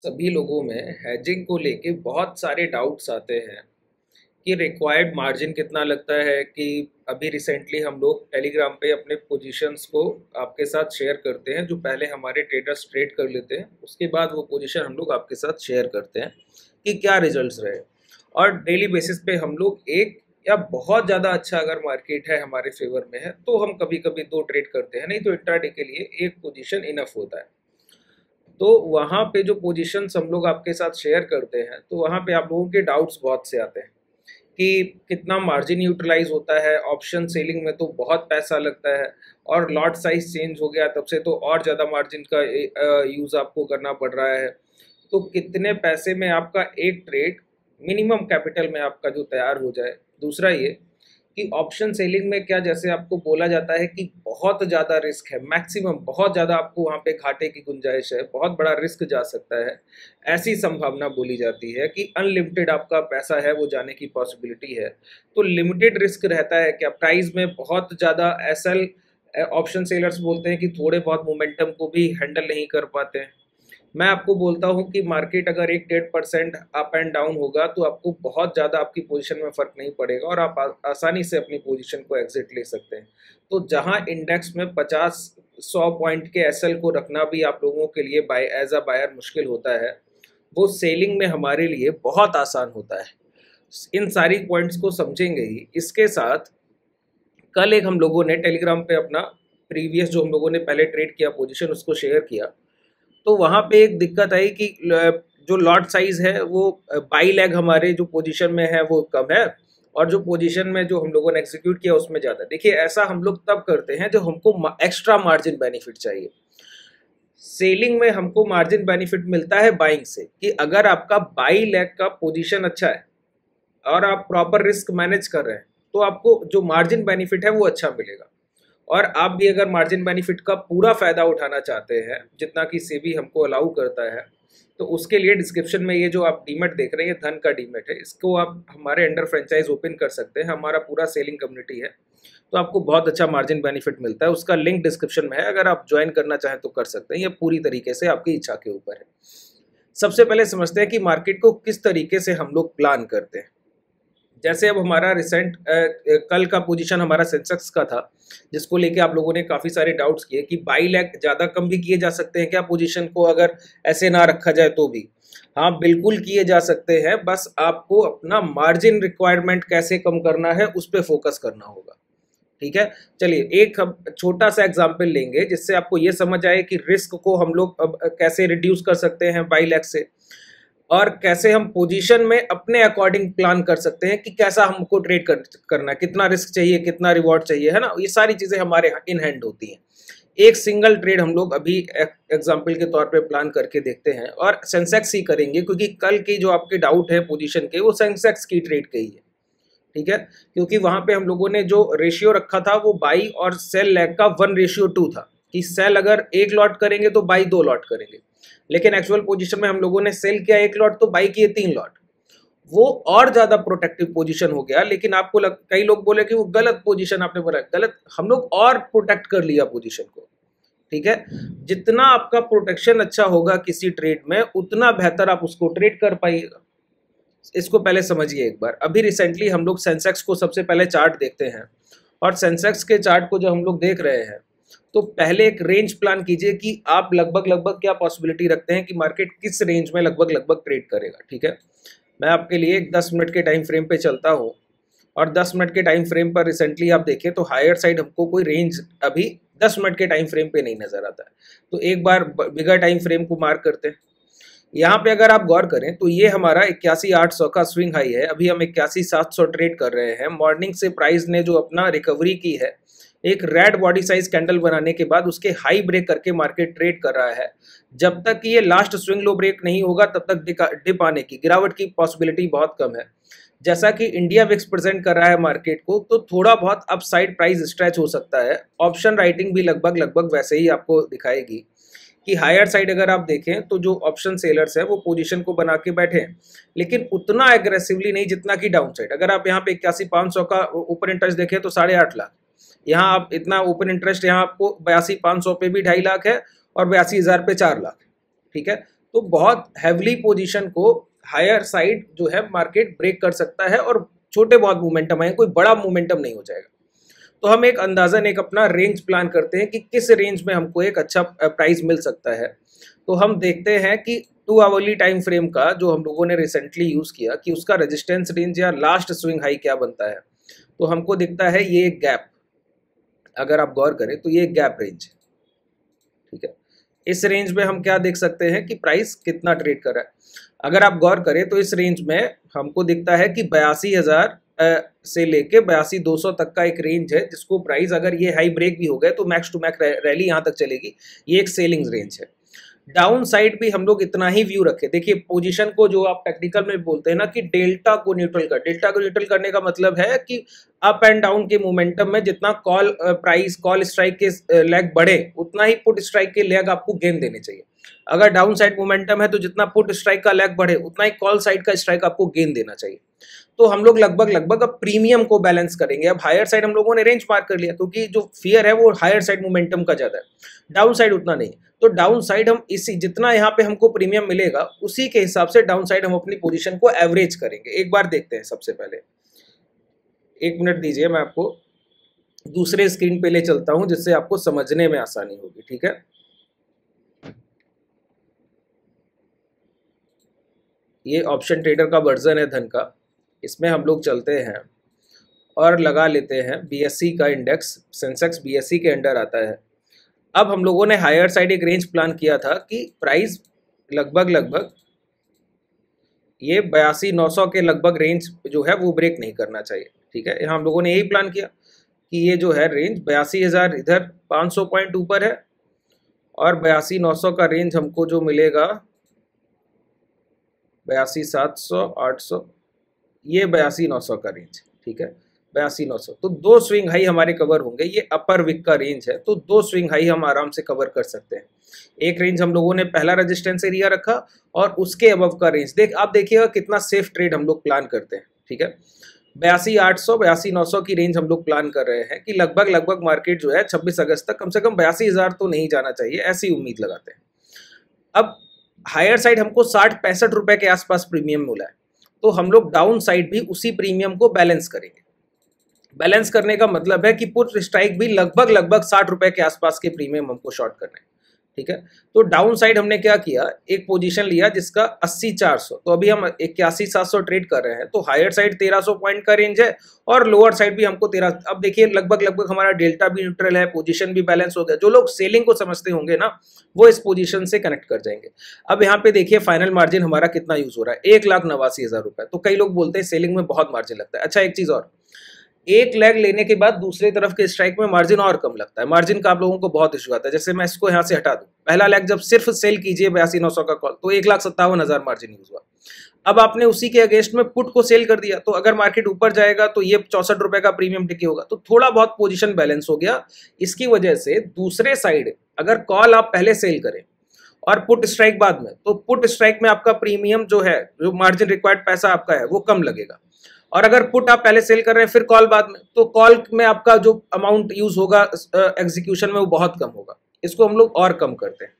सभी लोगों में हैजिंग को लेके बहुत सारे डाउट्स आते हैं कि रिक्वायर्ड मार्जिन कितना लगता है। कि अभी रिसेंटली हम लोग टेलीग्राम पे अपने पोजीशंस को आपके साथ शेयर करते हैं, जो पहले हमारे ट्रेडर्स ट्रेड कर लेते हैं, उसके बाद वो पोजीशन हम लोग आपके साथ शेयर करते हैं कि क्या रिजल्ट्स रहे। और डेली बेसिस पे हम लोग एक या बहुत ज़्यादा अच्छा अगर मार्केट है हमारे फेवर में है तो हम कभी कभी दो ट्रेड करते हैं, नहीं तो इंट्राडे के लिए एक पोजीशन इनफ होता है। तो वहाँ पे जो पोजीशंस हम लोग आपके साथ शेयर करते हैं, तो वहाँ पे आप लोगों के डाउट्स बहुत से आते हैं कि कितना मार्जिन यूटिलाइज होता है। ऑप्शन सेलिंग में तो बहुत पैसा लगता है, और लॉट साइज चेंज हो गया तब से तो और ज़्यादा मार्जिन का यूज़ आपको करना पड़ रहा है। तो कितने पैसे में आपका एक ट्रेड मिनिमम कैपिटल में आपका जो तैयार हो जाए। दूसरा ये कि ऑप्शन सेलिंग में क्या, जैसे आपको बोला जाता है कि बहुत ज़्यादा रिस्क है, मैक्सिमम बहुत ज़्यादा आपको वहाँ पे घाटे की गुंजाइश है, बहुत बड़ा रिस्क जा सकता है। ऐसी संभावना बोली जाती है कि अनलिमिटेड आपका पैसा है वो जाने की पॉसिबिलिटी है। तो लिमिटेड रिस्क रहता है क्या, प्राइस में बहुत ज़्यादा एसएल ऑप्शन सेलर्स बोलते हैं कि थोड़े बहुत मोमेंटम को भी हैंडल नहीं कर पाते हैं। मैं आपको बोलता हूं कि मार्केट अगर 1-1.5% अप एंड डाउन होगा तो आपको बहुत ज़्यादा आपकी पोजीशन में फ़र्क नहीं पड़ेगा, और आप आसानी से अपनी पोजीशन को एग्जिट ले सकते हैं। तो जहां इंडेक्स में 50-100 पॉइंट के एसएल को रखना भी आप लोगों के लिए बाय एज अ बायर मुश्किल होता है, वो सेलिंग में हमारे लिए बहुत आसान होता है। इन सारी पॉइंट्स को समझेंगे ही। इसके साथ कल एक हम लोगों ने टेलीग्राम पे अपना प्रीवियस जो हम लोगों ने पहले ट्रेड किया पोजीशन उसको शेयर किया। तो वहाँ पे एक दिक्कत आई कि जो लॉट साइज है वो बाई लेग हमारे जो पोजीशन में है वो कम है, और जो पोजीशन में जो हम लोगों ने एग्जीक्यूट किया उसमें ज़्यादा। देखिए, ऐसा हम लोग तब करते हैं जब हमको एक्स्ट्रा मार्जिन बेनिफिट चाहिए। सेलिंग में हमको मार्जिन बेनिफिट मिलता है बाइंग से, कि अगर आपका बाई लेग का पोजीशन अच्छा है और आप प्रॉपर रिस्क मैनेज कर रहे हैं तो आपको जो मार्जिन बेनिफिट है वो अच्छा मिलेगा। और आप भी अगर मार्जिन बेनिफिट का पूरा फ़ायदा उठाना चाहते हैं, जितना कि सेबी हमको अलाउ करता है, तो उसके लिए डिस्क्रिप्शन में ये जो आप डीमेट देख रहे हैं, ये धन का डीमेट है, इसको आप हमारे अंडर फ्रेंचाइज ओपन कर सकते हैं। हमारा पूरा सेलिंग कम्युनिटी है, तो आपको बहुत अच्छा मार्जिन बेनिफिट मिलता है। उसका लिंक डिस्क्रिप्शन में है, अगर आप ज्वाइन करना चाहें तो कर सकते हैं। ये पूरी तरीके से आपकी इच्छा के ऊपर है। सबसे पहले समझते हैं कि मार्केट को किस तरीके से हम लोग प्लान करते हैं। जैसे अब हमारा रिसेंट कल का पोजीशन हमारा सेंसेक्स का था, जिसको लेके आप लोगों ने काफ़ी सारे डाउट्स किए कि बाई लेग ज़्यादा कम भी किए जा सकते हैं क्या पोजीशन को, अगर ऐसे ना रखा जाए तो भी। हाँ, बिल्कुल किए जा सकते हैं, बस आपको अपना मार्जिन रिक्वायरमेंट कैसे कम करना है उस पर फोकस करना होगा। ठीक है, चलिए एक हम छोटा सा एग्जाम्पल लेंगे जिससे आपको ये समझ आए कि रिस्क को हम लोग अब कैसे रिड्यूस कर सकते हैं बाई लेग से, और कैसे हम पोजीशन में अपने अकॉर्डिंग प्लान कर सकते हैं कि कैसा हमको ट्रेड करना है, कितना रिस्क चाहिए, कितना रिवॉर्ड चाहिए, है ना। ये सारी चीज़ें हमारे इन हैंड होती हैं। एक सिंगल ट्रेड हम लोग अभी एग्जाम्पल के तौर पे प्लान करके देखते हैं, और सेंसेक्स ही करेंगे क्योंकि कल की जो आपके डाउट है पोजीशन के, वो सेंसेक्स की ट्रेड के ही है। ठीक है, क्योंकि वहाँ पे हम लोगों ने जो रेशियो रखा था वो बाई और सेल लेग का 1:2 था, कि सेल अगर एक लॉट करेंगे तो बाई 2 लॉट करेंगे। लेकिन एक्चुअल पोजीशन में हम लोगों ने सेल किया 1 लॉट तो बाई किए 3 लॉट। वो और ज्यादा प्रोटेक्टिव पोजीशन हो गया। लेकिन आपको कई लोग बोले कि वो गलत पोजीशन आपने बनाया। गलत, हम लोग और प्रोटेक्ट कर लिया पोजीशन को। ठीक है, जितना आपका प्रोटेक्शन अच्छा होगा किसी ट्रेड में, उतना बेहतर आप उसको ट्रेड कर पाइएगा। इसको पहले समझिए एक बार। अभी रिसेंटली हम लोग सेंसेक्स को सबसे पहले चार्ट देखते हैं, और सेंसेक्स के चार्ट को जो हम लोग देख रहे हैं, तो पहले एक रेंज प्लान कीजिए कि आप लगभग क्या पॉसिबिलिटी रखते हैं कि मार्केट किस रेंज में लगभग ट्रेड करेगा। ठीक है, मैं आपके लिए एक 10 मिनट के टाइम फ्रेम पे चलता हूँ, और 10 मिनट के टाइम फ्रेम पर रिसेंटली आप देखें तो हायर साइड हमको कोई रेंज अभी 10 मिनट के टाइम फ्रेम पे नहीं नजर आता है। तो एक बार बिगर टाइम फ्रेम को मार्क करते हैं। यहाँ पे अगर आप गौर करें तो ये हमारा 81,800 का स्विंग हाई है। अभी हम 81,700 ट्रेड कर रहे हैं। मॉर्निंग से प्राइस ने जो अपना रिकवरी की है, एक रेड बॉडी साइज कैंडल बनाने के बाद उसके हाई ब्रेक करके मार्केट ट्रेड कर रहा है। जब तक कि ये लास्ट स्विंग लो ब्रेक नहीं होगा तब तक डिप आने की, गिरावट की पॉसिबिलिटी बहुत कम है। जैसा कि इंडिया विक्स प्रेजेंट कर रहा है मार्केट को, तो थोड़ा बहुत अपसाइड प्राइस स्ट्रेच हो सकता है। ऑप्शन राइटिंग भी लगभग वैसे ही आपको दिखाएगी कि हायर साइड अगर आप देखें तो जो ऑप्शन सेलर्स है वो पोजीशन को बना के बैठे हैं, लेकिन उतना एग्रेसिवली नहीं जितना कि डाउन साइड। अगर आप यहाँ पे 81,500 का ओपन इंटरेस्ट देखें तो 8.5 लाख, यहाँ आप इतना ओपन इंटरेस्ट, यहाँ आपको 82,500 पे भी 2.5 लाख है, और 82,000 पे 4 लाख। ठीक है, तो बहुत हैवली पोजीशन को हायर साइड जो है मार्केट ब्रेक कर सकता है और छोटे बहुत मोमेंटम आए, कोई बड़ा मोमेंटम नहीं हो जाएगा। तो हम एक अंदाजन एक अपना रेंज प्लान करते हैं कि किस रेंज में हमको एक अच्छा प्राइस मिल सकता है। तो हम देखते हैं कि 2 आवरली टाइम फ्रेम का जो हम लोगों ने रिसेंटली यूज़ किया कि उसका रेजिस्टेंस रेंज या लास्ट स्विंग हाई क्या बनता है। तो हमको दिखता है ये एक गैप, अगर आप गौर करें तो ये एक गैप रेंज है, ठीक है। इस रेंज में हम क्या देख सकते हैं कि प्राइस कितना ट्रेड कर रहा है। अगर आप गौर करें तो इस रेंज में हमको दिखता है कि 82,000 से लेके 82,200 तक का एक रेंज है, जिसको प्राइस अगर ये हाई ब्रेक भी हो गए तो मैक्स टू मैक्स रैली यहाँ तक चलेगी। ये एक सेलिंग रेंज है। डाउन साइड भी हम लोग इतना ही व्यू रखें। देखिए पोजीशन को जो आप टेक्निकल में बोलते हैं ना कि डेल्टा को न्यूट्रल कर, डेल्टा को न्यूट्रल करने का मतलब है कि अप एंड डाउन के मोमेंटम में जितना कॉल प्राइस कॉल स्ट्राइक के लेग बढ़े उतना ही पुट स्ट्राइक के लेग आपको गेन देने चाहिए। अगर डाउन साइड मोमेंटम है तो जितना पुट स्ट्राइक का लेग बढ़े उतना ही कॉल साइड का स्ट्राइक आपको गेन देना चाहिए। तो हम लोग लगभग अब प्रीमियम को बैलेंस करेंगे। अब हायर साइड हम लोगों ने रेंज मार्क कर लिया क्योंकि जो फियर है वो हायर साइड मोमेंटम का ज्यादा है, डाउन साइड उतना नहीं। तो डाउन साइड हम इसी जितना यहाँ पे हमको प्रीमियम मिलेगा उसी के हिसाब से डाउन साइड हम अपनी पोजीशन को एवरेज करेंगे। एक बार देखते हैं। सबसे पहले 1 मिनट दीजिए, मैं आपको दूसरे स्क्रीन पे ले चलता हूं जिससे आपको समझने में आसानी होगी, ठीक है। ये ऑप्शन ट्रेडर का वर्जन है धन का। इसमें हम लोग चलते हैं और लगा लेते हैं बीएससी का इंडेक्स। सेंसेक्स बीएससी के अंडर आता है। अब हम लोगों ने हायर साइड एक रेंज प्लान किया था कि प्राइस लगभग ये 82,900 के लगभग रेंज जो है वो ब्रेक नहीं करना चाहिए, ठीक है। यहाँ हम लोगों ने यही प्लान किया कि ये जो है रेंज 82,000 इधर 500 पॉइंट ऊपर है और 82,900 का रेंज हमको जो मिलेगा 82,700 800, ये 82,900 का रेंज, ठीक है। 82,900 तो 2 स्विंग हाई हमारे कवर होंगे। ये अपर विक का रेंज है तो 2 स्विंग हाई हम आराम से कवर कर सकते हैं। एक रेंज हम लोगों ने पहला रेजिस्टेंस एरिया रखा और उसके अबव का रेंज आप देखिएगा कितना सेफ ट्रेड हम लोग प्लान करते हैं, ठीक है। 82,800 82,900 की रेंज हम लोग प्लान कर रहे हैं कि लगभग मार्केट जो है 26 अगस्त तक कम से कम 82,000 तो नहीं जाना चाहिए, ऐसी उम्मीद लगाते हैं। अब हायर साइड हमको 60-65 रुपए के आसपास प्रीमियम मिला है तो हम लोग डाउन साइड भी उसी प्रीमियम को बैलेंस करेंगे। बैलेंस करने का मतलब है कि पुट स्ट्राइक भी लगभग 60 रुपए के आसपास के प्रीमियम हमको शॉर्ट करना है, ठीक है। तो डाउन साइड हमने क्या किया, एक पोजीशन लिया जिसका 80,400, तो अभी हम 81,700 ट्रेड कर रहे हैं। तो हायर साइड 1,300 पॉइंट का रेंज है और लोअर साइड भी हमको 13। अब देखिए लगभग हमारा डेल्टा भी न्यूट्रल है, पोजीशन भी बैलेंस हो गया। जो लोग सेलिंग को समझते होंगे ना वो इस पोजीशन से कनेक्ट कर जाएंगे। अब यहाँ पे देखिए फाइनल मार्जिन हमारा कितना यूज हो रहा है, 1,89,000 रुपए। तो कई लोग बोलते हैं सेलिंग में बहुत मार्जिन लगता है। अच्छा एक चीज और, एक लेग लेने के बाद दूसरे तरफ के स्ट्राइक में मार्जिन और कम लगता है। मार्जिन का आप लोगों को बहुत इशू आता है। जैसे मैं इसको यहाँ से हटा दूं, पहला लेग जब सिर्फ सेल कीजिए 82,900 का कॉल तो 1,57,000 मार्जिन यूज हुआ। अब आपने उसी के अगेंस्ट में पुट को सेल कर दिया तो अगर मार्केट ऊपर जाएगा तो ये 64 रुपए का प्रीमियम टिके होगा। तो थोड़ा बहुत पोजीशन बैलेंस हो गया। इसकी वजह से दूसरे साइड अगर कॉल आप पहले सेल करें और पुट स्ट्राइक बाद में, तो पुट स्ट्राइक में आपका प्रीमियम जो है, जो मार्जिन रिक्वायर्ड पैसा आपका है वो कम लगेगा। और अगर पुट आप पहले सेल कर रहे हैं फिर कॉल बाद में, तो कॉल में आपका जो अमाउंट यूज होगा एग्जीक्यूशन में वो बहुत कम होगा। इसको हम लोग और कम करते हैं।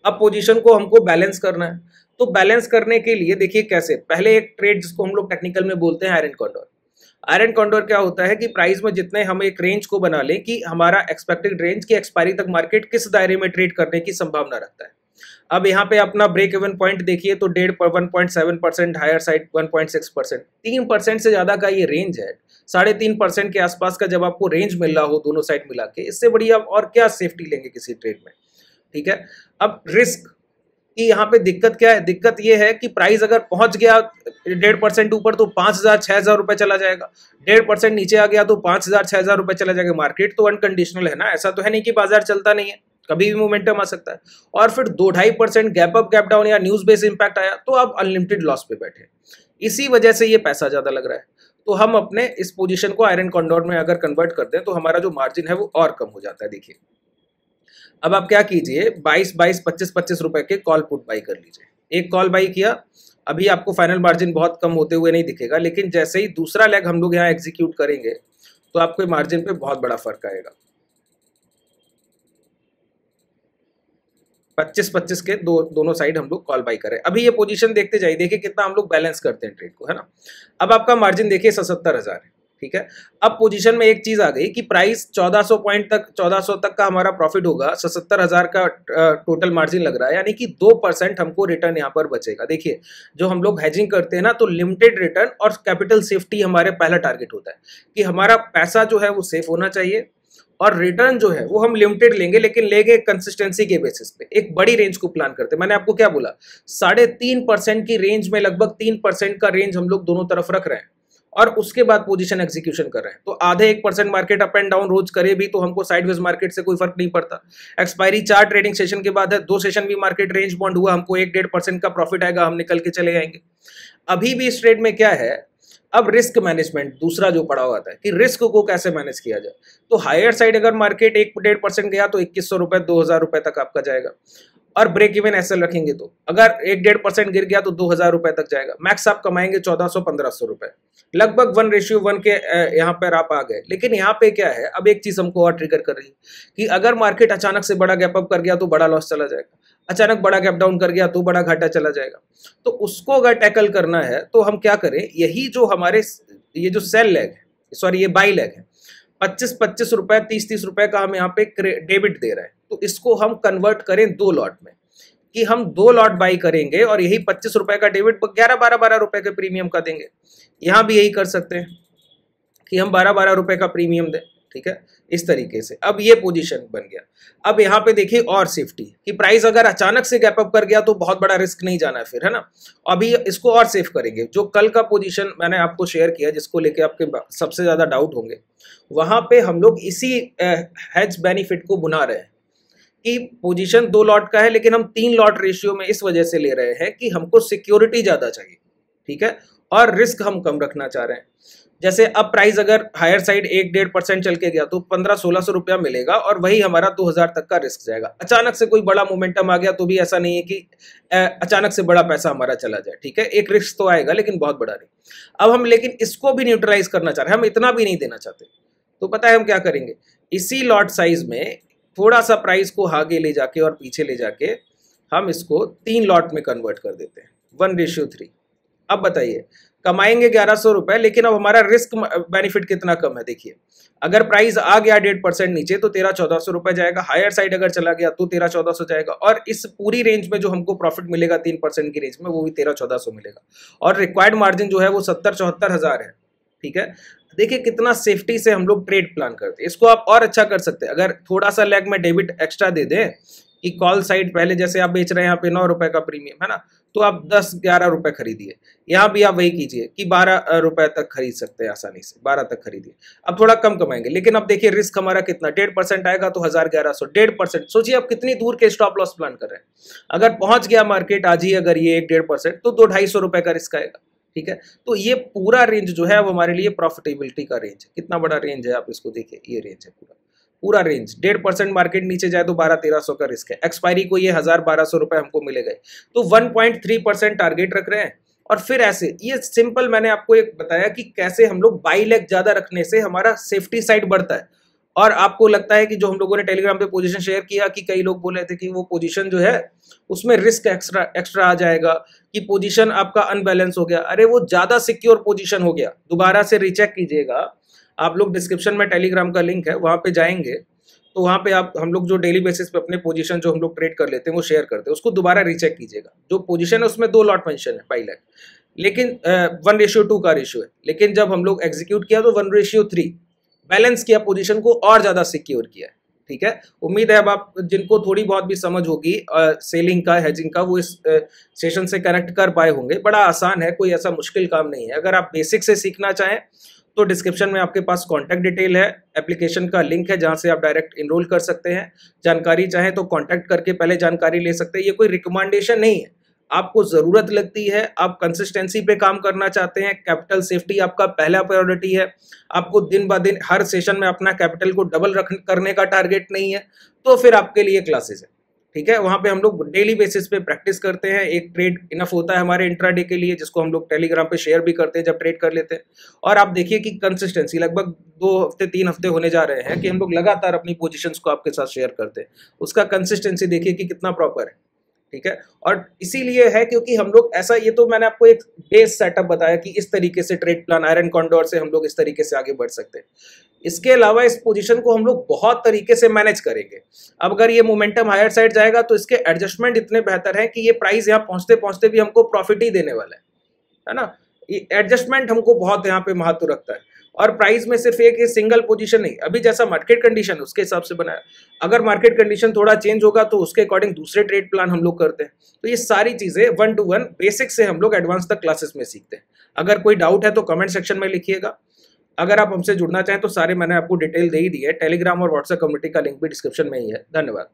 अब पोजीशन को हमको बैलेंस करना है। तो बैलेंस करने के लिए देखिए कैसे, पहले एक ट्रेड जिसको हम लोग टेक्निकल में बोलते हैं आयरन कॉन्डोर। आयरन कॉन्डोर क्या होता है कि प्राइस में जितने हम एक रेंज को बना लें कि हमारा एक्सपेक्टेड रेंज की एक्सपायरी तक मार्केट किस दायरे में ट्रेड करने की संभावना रखता है। अब यहाँ पे अपना ब्रेक इवन पॉइंट देखिए तो 1.7%, हायर साइड 1.6%, 3% से ज्यादा का ये रेंज है। 3.5% के आसपास का जब आपको रेंज मिल रहा हो दोनों साइड मिला के, इससे बढ़िया और क्या सेफ्टी लेंगे किसी ट्रेड में, ठीक है। अब रिस्क कि यहाँ पे दिक्कत क्या है, दिक्कत ये है कि प्राइस अगर पहुंच गया 1.5% ऊपर तो 5,000-6,000 रुपए चला जाएगा, 1.5% नीचे आ गया तो 5,000-6,000 रुपए चला जाएगा। मार्केट तो अनकंडीशनल है ना, ऐसा तो है नहीं कि बाजार चलता नहीं है, कभी भी मोमेंटम आ सकता है। और फिर 2-2.5% गैप अप गैप डाउन या न्यूज बेस इंपैक्ट आया तो आप अनलिमिटेड लॉस पे बैठे। इसी वजह से ये पैसा ज्यादा लग रहा है। तो हम अपने इस पोजीशन को आयरन कॉन्डोर में अगर कन्वर्ट करते हैं तो हमारा जो मार्जिन है वो और कम हो जाता है। देखिए अब आप क्या कीजिए, 22, 25 रुपए के कॉल पुट बाई कर लीजिए। एक कॉल बाई किया, अभी आपको फाइनल मार्जिन बहुत कम होते हुए नहीं दिखेगा, लेकिन जैसे ही दूसरा लेग हम लोग यहाँ एग्जीक्यूट करेंगे तो आपको मार्जिन पे बहुत बड़ा फर्क आएगा। 25-25 के दोनों साइड हम लोग कॉल बाई करें। अभी ये पोजीशन देखते जाइए, देखिए कितना हम लोग बैलेंस करते हैं ट्रेड को, है ना। अब आपका मार्जिन देखिए 77,000 है, ठीक है। अब पोजीशन में एक चीज आ गई कि प्राइस 1400 पॉइंट तक, 1400 तक का हमारा प्रॉफिट होगा, 77,000 का टोटल मार्जिन लग रहा है, यानी कि 2% हमको रिटर्न यहाँ पर बचेगा। देखिए जो हम लोग हेजिंग करते हैं ना, तो लिमिटेड रिटर्न और कैपिटल सेफ्टी हमारे पहला टारगेट होता है कि हमारा पैसा जो है वो सेफ होना चाहिए, और रिटर्न जो है वो हम लिमिटेड लेंगे, लेकिन लेंगे कंसिस्टेंसी के बेसिस पे। एक बड़ी रेंज को प्लान करते हैं। मैंने आपको क्या बोला, 3.5% की रेंज में लगभग 3% का रेंज हम लोग दोनों तरफ रख रहे हैं, और उसके बाद पोजीशन एग्जीक्यूशन कर रहे हैं। तो आधे 1% मार्केट अप एंड डाउन रोज करे भी तो हमको साइडवेज मार्केट से कोई फर्क नहीं पड़ता। एक्सपायरी 4 ट्रेडिंग सेशन के बाद है, 2 सेशन भी मार्केट रेंज बॉन्ड हुआ, हमको 1-1.5% का प्रॉफिट आएगा, हम निकल के चले जाएंगे। अभी भी इस ट्रेड में क्या है, अब रिस्क मैनेजमेंट दूसरा जो पड़ा हुआ था कि रिस्क को कैसे मैनेज किया जाए। तो हायर साइड अगर मार्केट 1-1.5% गया तो 2100 रुपए 2000 रुपए तक आपका जाएगा, और ब्रेक इवन एसएल रखेंगे तो अगर 1-1.5% गिर गया तो 2000 रुपए तक जाएगा। मैक्स आप कमाएंगे 1400-1500 रुपए, लगभग 1:1 के यहाँ पर आप आ गए। लेकिन यहाँ पे क्या है, अब एक चीज हमको और ट्रिगर कर रही है कि अगर मार्केट अचानक से बड़ा गैप अप कर गया तो बड़ा लॉस चला जाएगा, अचानक बड़ा गैप डाउन कर गया तो बड़ा घाटा चला जाएगा। तो उसको अगर टैकल करना है तो हम क्या करें, यही जो हमारे ये जो सेल लेग है, सॉरी ये बाई लेग है, 25-25 रुपए 30-30 रुपए का हम यहाँ पे डेबिट दे रहे हैं, तो इसको हम कन्वर्ट करें 2 लॉट में, कि हम 2 लॉट बाई करेंगे और यही 25 रुपए का डेबिट 11-12 रुपए के प्रीमियम का देंगे। यहां भी यही कर सकते हैं कि हम 12-12 रुपए का प्रीमियम दें, ठीक है, इस तरीके से। अब ये पोजीशन बन गया। अब यहाँ पे देखिए और सेफ्टी कि प्राइस अगर अचानक से गैप अप कर गया तो बहुत बड़ा रिस्क नहीं जाना है फिर, है ना। अभी इसको और सेफ करेंगे। जो कल का पोजीशन मैंने आपको शेयर किया जिसको लेके आपके सबसे ज्यादा डाउट होंगे, वहां पे हम लोग इसी हेज बेनिफिट को बुना रहे हैं कि पोजीशन 2 लॉट का है, लेकिन हम 3 लॉट रेशियो में इस वजह से ले रहे हैं कि हमको सिक्योरिटी ज्यादा चाहिए, ठीक है, और रिस्क हम कम रखना चाह रहे हैं। जैसे अब प्राइस अगर हायर साइड 1-1.5% चल के गया तो 1500-1600 रुपया मिलेगा, और वही हमारा 2000 तक का रिस्क जाएगा। अचानक से कोई बड़ा मोमेंटम आ गया तो भी ऐसा नहीं है कि अचानक से बड़ा पैसा हमारा चला जाए, ठीक है, एक रिस्क तो आएगा लेकिन बहुत बड़ा नहीं। अब हम लेकिन इसको भी न्यूट्रलाइज करना चाह रहे हैं, हम इतना भी नहीं देना चाहते। तो पता है हम क्या करेंगे, इसी लॉट साइज में थोड़ा सा प्राइस को आगे ले जाके और पीछे ले जाके हम इसको 3 लॉट में कन्वर्ट कर देते हैं, 1:3। अब बताइए, कमाएंगे 1100 रुपए, लेकिन अब हमारा रिस्क बेनिफिट कितना कम है। देखिए अगर प्राइस आ गया 1.5% नीचे तो 1300-1400 रुपए जाएगा, हायर साइड अगर चला गया तो 1300-1400 जाएगा, और इस पूरी रेंज में जो हमको प्रॉफिट मिलेगा 3% की रेंज में वो भी 1300-1400 मिलेगा, और रिक्वायर्ड मार्जिन जो है वो 70-74 हजार है, ठीक है। देखिए कितना सेफ्टी से हम लोग ट्रेड प्लान करते हैं। इसको आप और अच्छा कर सकते हैं, अगर थोड़ा सा लेग में डेबिट एक्स्ट्रा दे दें कि कॉल साइड पहले जैसे आप बेच रहे हैं यहाँ पे 9 रुपए का प्रीमियम है ना, तो आप 10-11 रुपए खरीदिए, यहाँ भी आप वही कीजिए कि 12 रुपए तक खरीद सकते हैं आसानी से, 12 तक खरीदिए। अब थोड़ा कम कमाएंगे, लेकिन अब देखिए रिस्क हमारा कितना, 1.5% आएगा तो 1100, 1.5%। सोचिए आप कितनी दूर के स्टॉप लॉस प्लान कर रहे हैं। अगर पहुंच गया मार्केट आज ही अगर ये 1-1.5% तो 200-250 रुपए का रिस्क आएगा, ठीक है। तो ये पूरा रेंज जो है वो हमारे लिए प्रॉफिटेबिलिटी का रेंज है। कितना बड़ा रेंज है आप इसको देखिए, ये रेंज है पूरा रेंज। 1.5% मार्केट नीचे जाए तो 1200-1300 का रिस्क है, एक्सपायरी को ये 1000-1200 रुपए हमको मिलेगा, तो 1.3% टारगेट रख रहे हैं। और फिर ऐसे ये सिंपल मैंने आपको एक बताया कि कैसे हम लोग बाई लेग ज्यादा रखने से हमारा सेफ्टी साइड बढ़ता है। और आपको लगता है कि जो हम लोगों ने टेलीग्राम पे पोजीशन शेयर किया कि कई लोग बोल रहे थे कि वो पोजीशन जो है उसमें रिस्क एक्स्ट्रा आ जाएगा, कि पोजीशन आपका अनबैलेंस हो गया। अरे वो ज्यादा सिक्योर पोजीशन हो गया, दोबारा से रीचेक कीजिएगा। आप लोग डिस्क्रिप्शन में टेलीग्राम का लिंक है, वहां पे जाएंगे तो वहां पे आप हम लोग जो डेली बेसिस पे अपने पोजीशन जो हम लोग ट्रेड कर लेते हैं वो शेयर करते हैं, उसको दोबारा रीचेक कीजिएगा। जो पोजीशन है उसमें 2 लॉट मेंशन है बाई लेग, लेकिन 1:2 का रेशियो है, लेकिन जब हम लोग एग्जीक्यूट किया तो 1:3 बैलेंस किया, पोजीशन को और ज्यादा सिक्योर किया, ठीक है। उम्मीद है अब आप जिनको थोड़ी बहुत भी समझ होगी सेलिंग का, हेजिंग का, वो इस सेशन से कनेक्ट कर पाए होंगे। बड़ा आसान है, कोई ऐसा मुश्किल काम नहीं है। अगर आप बेसिक से सीखना चाहें तो डिस्क्रिप्शन में आपके पास कॉन्टैक्ट डिटेल है, एप्लीकेशन का लिंक है जहां से आप डायरेक्ट इनरोल कर सकते हैं। जानकारी चाहें तो कॉन्टैक्ट करके पहले जानकारी ले सकते हैं। ये कोई रिकमेंडेशन नहीं है, आपको जरूरत लगती है, आप कंसिस्टेंसी पे काम करना चाहते हैं, कैपिटल सेफ्टी आपका पहला प्रायोरिटी है, आपको दिन ब दिन हर सेशन में अपना कैपिटल को डबल करने का टारगेट नहीं है, तो फिर आपके लिए क्लासेस है, ठीक है, वहाँ पे हम लोग डेली बेसिस पे प्रैक्टिस करते हैं। एक ट्रेड इनफ होता है हमारे इंट्राडे के लिए, जिसको हम लोग टेलीग्राम पे शेयर भी करते हैं जब ट्रेड कर लेते हैं। और आप देखिए कि कंसिस्टेंसी लगभग 2 हफ्ते 3 हफ्ते होने जा रहे हैं कि हम लोग लगातार अपनी पोजीशंस को आपके साथ शेयर करते हैं। उसका कंसिस्टेंसी देखिए कि कितना प्रॉपर है, ठीक है। और इसीलिए है क्योंकि हम लोग ऐसा, ये तो मैंने आपको एक बेस सेटअप बताया कि इस तरीके से ट्रेड प्लान आयरन कॉन्डोर से हम लोग इस तरीके से आगे बढ़ सकते हैं। इसके अलावा इस पोजीशन को हम लोग बहुत तरीके से मैनेज करेंगे। अब अगर ये मोमेंटम हायर साइड जाएगा तो इसके एडजस्टमेंट इतने बेहतर हैं कि ये प्राइस यहाँ पहुंचते पहुंचते भी हमको प्रॉफिट ही देने वाला है ना। एडजस्टमेंट हमको बहुत यहाँ पे महत्व रखता है। और प्राइस में सिर्फ एक सिंगल पोजीशन नहीं, अभी जैसा मार्केट कंडीशन उसके हिसाब से बनाया, अगर मार्केट कंडीशन थोड़ा चेंज होगा तो उसके अकॉर्डिंग दूसरे ट्रेड प्लान हम लोग करते हैं। तो ये सारी चीजें 1 to 1 बेसिक से हम लोग एडवांस तक क्लासेस में सीखते हैं। अगर कोई डाउट है तो कमेंट सेक्शन में लिखिएगा। अगर आप हमसे जुड़ना चाहें तो सारे मैंने आपको डिटेल दे ही दी है। टेलीग्राम और व्हाट्सएप कम्युनिटी का लिंक भी डिस्क्रिप्शन में ही है। धन्यवाद।